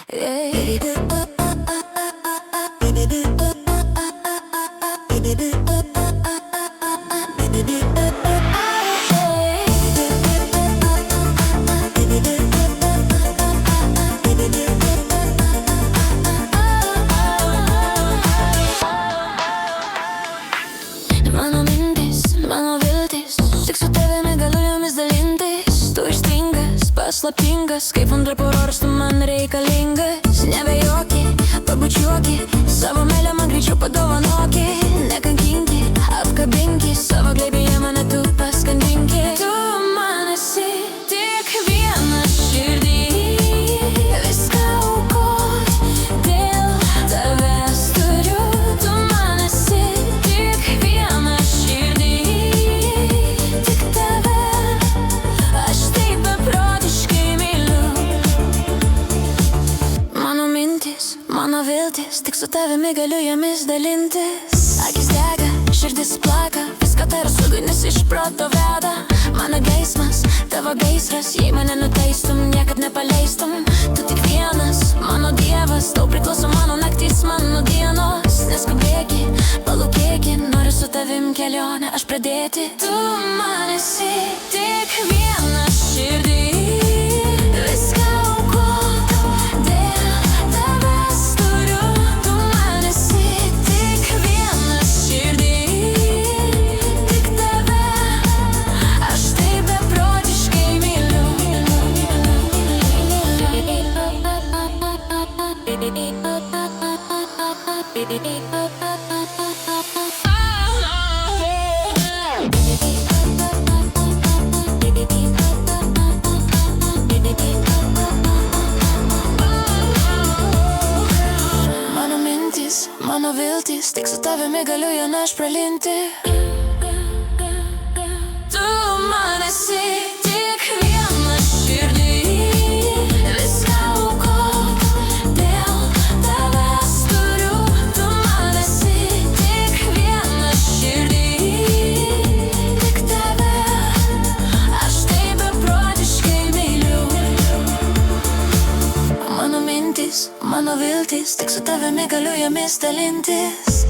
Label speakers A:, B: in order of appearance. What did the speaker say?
A: Mano mintis, mano viltis, tik su tavimi galiu jomis dalintis. Tu ištingas, paslaptingas, kaip ant draporos tu man reikalingas. Nebejoki, pabučiuoki, savo meilę man greičiau padovanoki. Nekankinki, apkabinki, savo glėbyje mane tu paskandinki. Tu man esi tik vienas širdį, viską aukot dėl tavęs turiu. Tu man esi tik vienas širdį, tik tave aš taip beprotiškai myliu. Mano mintis, mano viltis, tik su tavimi galiu jomis dalintis. Akis dega, širdis plaka, viską tai yra sugunis iš proto veda. Mano geismas, tavo gaisras, jei mane nuteistum, niekad nepaleistum. Tu tik vienas, mano dievas, tau priklauso mano naktis, mano dienos. Neskubėki, palūkėki, noriu su tavim kelionę aš pradėti. Tu man esi tik vienas širdį, viską aukot dėl tavęs turiu. Tu man esi tik vienas širdį, tik tave aš taip beprotiškai myliu. Mano mintis, mano viltis, tik su tavimi galiu ją aš pralinti. Tu man esi tik vienas širdį, viską aukot dėl tavęs turiu. Tu man esi tik vienas širdį, tik tave aš taip beprotiškai myliu. Mano mintis, mano viltis, tik su tavimi galiu jomis dalintis.